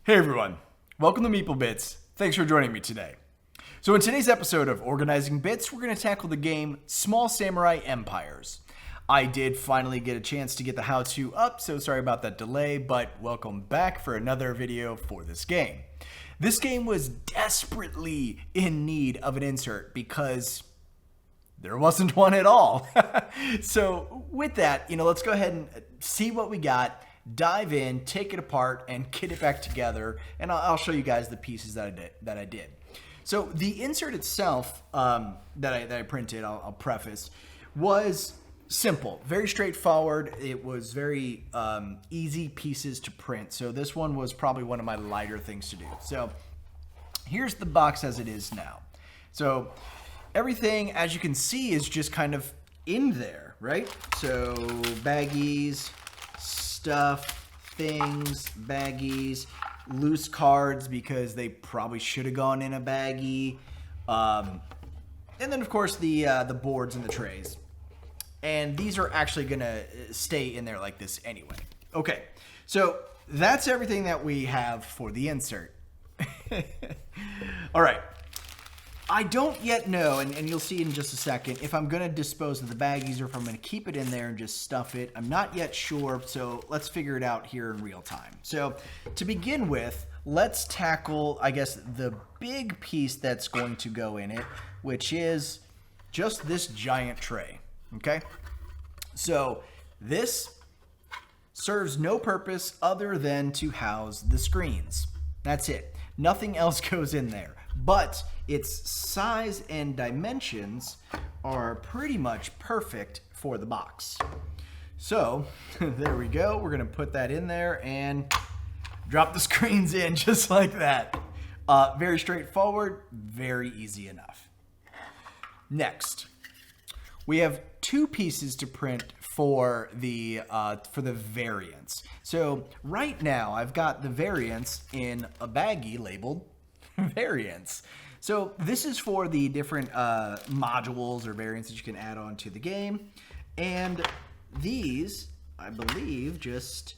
Hey everyone, welcome to Meeple Bits. Thanks for joining me today. So in today's episode of Organizing Bits, we're going to tackle the game Small Samurai Empires. I did finally get a chance to get the how-to up, so sorry about that delay, but welcome back for another video for this game. This game was desperately in need of an insert because there wasn't one at all. So with that, let's go ahead and see what we got. Dive in, take it apart, and get it back together, and I'll show you guys the pieces that I did. So the insert itself that I printed, I'll preface, was simple, very straightforward. It was very easy pieces to print. So this one was probably one of my lighter things to do. So here's the box as it is now. So everything, as you can see, is just kind of in there, right? So baggies, stuff, things, baggies, loose cards because they probably should have gone in a baggie, and then of course the boards and the trays. And these are actually gonna stay in there like this anyway. Okay, so that's everything that we have for the insert. All right. I don't yet know, and you'll see in just a second, if I'm going to dispose of the baggies or if I'm going to keep it in there and just stuff it. I'm not yet sure, so let's figure it out here in real time. So to begin with, let's tackle, I guess, the big piece that's going to go in it, which is just this giant tray, okay? So this serves no purpose other than to house the screens. That's it. Nothing else goes in there. But its size and dimensions are pretty much perfect for the box. So there we go. We're gonna put that in there and drop the screens in just like that. Very straightforward, very easy enough. Next, we have two pieces to print for the variants. So right now I've got the variants in a baggie labeled variants. So this is for the different modules or variants that you can add on to the game. And these, I believe, just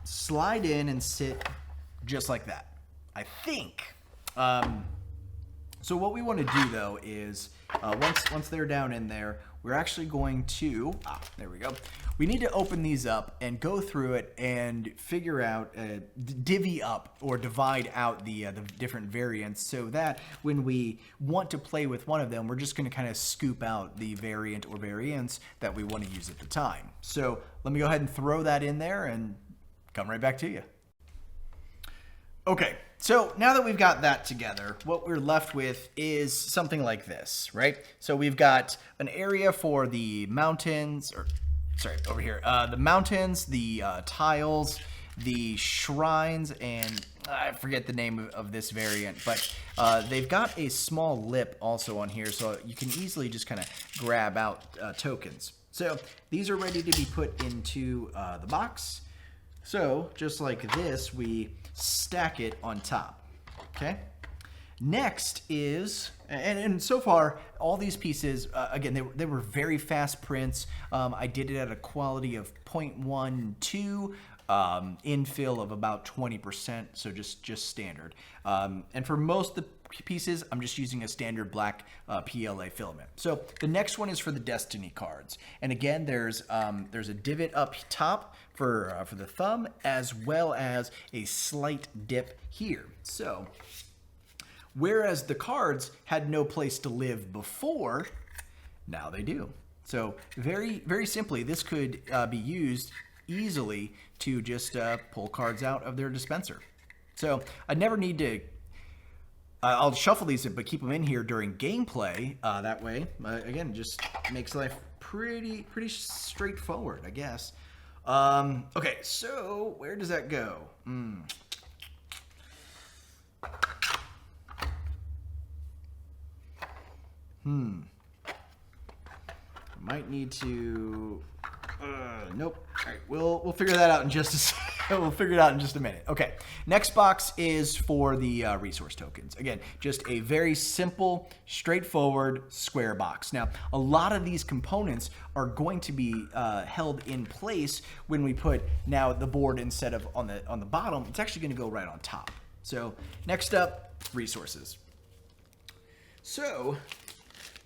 slide in and sit just like that, I think. So what we want to do though is once they're down in there, we're actually going to, there we go. We need to open these up and go through it and figure out, divvy up or divide out the different variants so that when we want to play with one of them, we're just going to kind of scoop out the variant or variants that we want to use at the time. So let me go ahead and throw that in there and come right back to you. Okay, so now that we've got that together, what we're left with is something like this, right? So we've got an area for the mountains, or sorry, over here, the mountains, the tiles, the shrines, and I forget the name of this variant, but they've got a small lip also on here, so you can easily just kind of grab out tokens. So these are ready to be put into the box. So just like this, we stack it on top, okay? Next is, and so far, all these pieces, again, they were very fast prints. I did it at a quality of 0.12, infill of about 20%, so just standard. And for most of the pieces, I'm just using a standard black PLA filament. So the next one is for the Destiny cards. And again, there's a divot up top for the thumb, as well as a slight dip here. So whereas the cards had no place to live before, now they do. So very, very simply, this could be used easily to just pull cards out of their dispenser. So I never need to, I'll shuffle these, but keep them in here during gameplay. That way, again, just makes life pretty straightforward, I guess. Okay, so where does that go? Might need to. Nope. All right, we'll figure that out in just a second. We'll figure it out in just a minute. Okay, next box is for the resource tokens. Again, just a very simple, straightforward square box. Now, a lot of these components are going to be held in place when we put now the board instead of on the bottom. It's actually going to go right on top. So next up, resources. So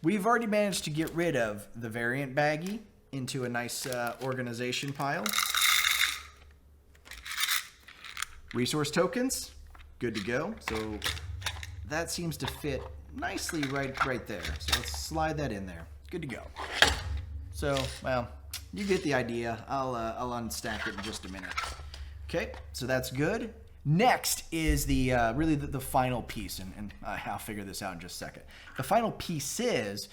we've already managed to get rid of the variant baggie into a nice organization pile. Resource tokens, good to go. So that seems to fit nicely right there. So let's slide that in there. Good to go. So, well, you get the idea. I'll unstack it in just a minute. Okay, so that's good. Next is the really the final piece, and I'll figure this out in just a second. The final pieces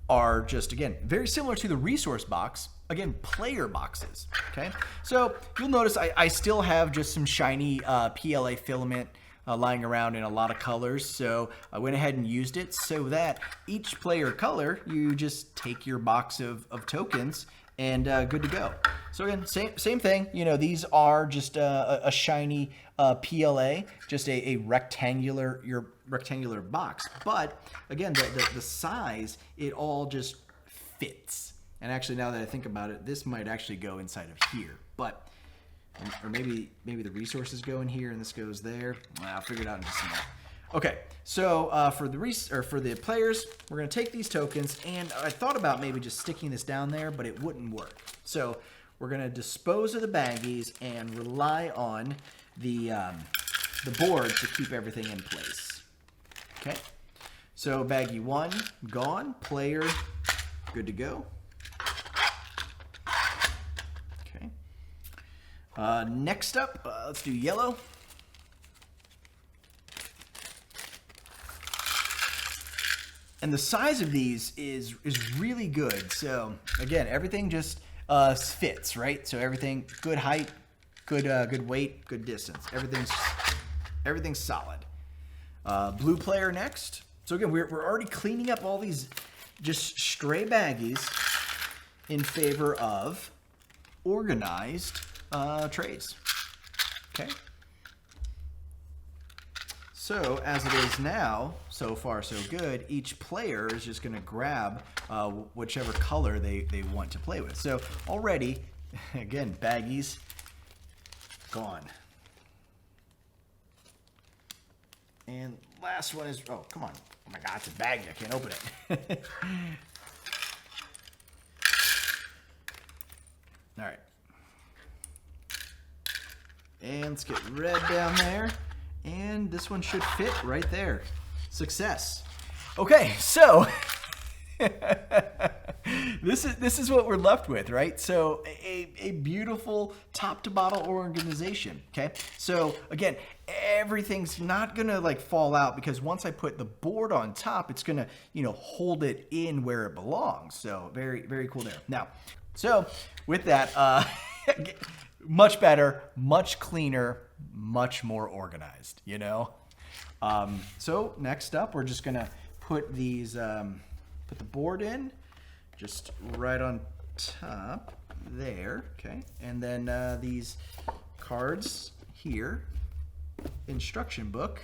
are just, again, very similar to the resource box. Again, player boxes, okay? So you'll notice I still have just some shiny PLA filament lying around in a lot of colors. So I went ahead and used it so that each player color, you just take your box of tokens and good to go. So again, same thing. You know, these are just a shiny PLA, just a rectangular box. But again, the size, it all just fits. And actually, now that I think about it, this might actually go inside of here. But, or maybe the resources go in here and this goes there. I'll figure it out in just a minute. Okay, so for the players, we're gonna take these tokens, and I thought about maybe just sticking this down there, but it wouldn't work. So we're gonna dispose of the baggies and rely on the board to keep everything in place. Okay, so baggie 1 gone, player good to go. Okay. Next up, let's do yellow. And the size of these is really good. So again, everything just fits, right? So everything, good height, good weight, good distance. Everything's solid. Blue player next. So again, we're already cleaning up all these just stray baggies in favor of organized trays. Okay. So as it is now, so far so good, each player is just going to grab whichever color they want to play with. So already, again, baggies gone. And last one is, oh, come on. Oh my God, it's a baggie. I can't open it. All right. And let's get red down there. And this one should fit right there. Success. Okay, so this is what we're left with, right? So a beautiful top to bottom organization. Okay, so again, everything's not gonna like fall out because once I put the board on top, it's gonna hold it in where it belongs. So very cool there. Now, so with that, much better, much cleaner, much more organized, So next up, we're just gonna put these, put the board in, just right on top there, okay? And then these cards here, instruction book.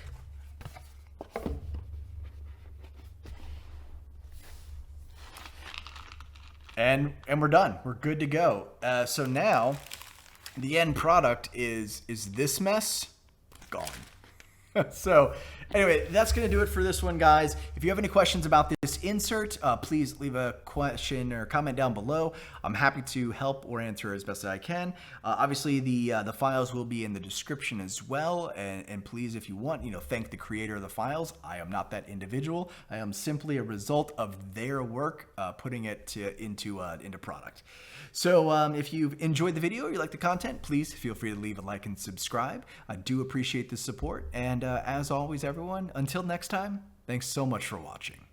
And we're done. We're good to go. So now, the end product is this mess gone. So anyway, that's going to do it for this one, guys. If you have any questions about this insert, please leave a question or comment down below. I'm happy to help or answer as best as I can. Obviously, the files will be in the description as well. And please, if you want, thank the creator of the files. I am not that individual. I am simply a result of their work putting it into product. So if you've enjoyed the video or you like the content, please feel free to leave a like and subscribe. I do appreciate the support. And as always, everyone, until next time, thanks so much for watching.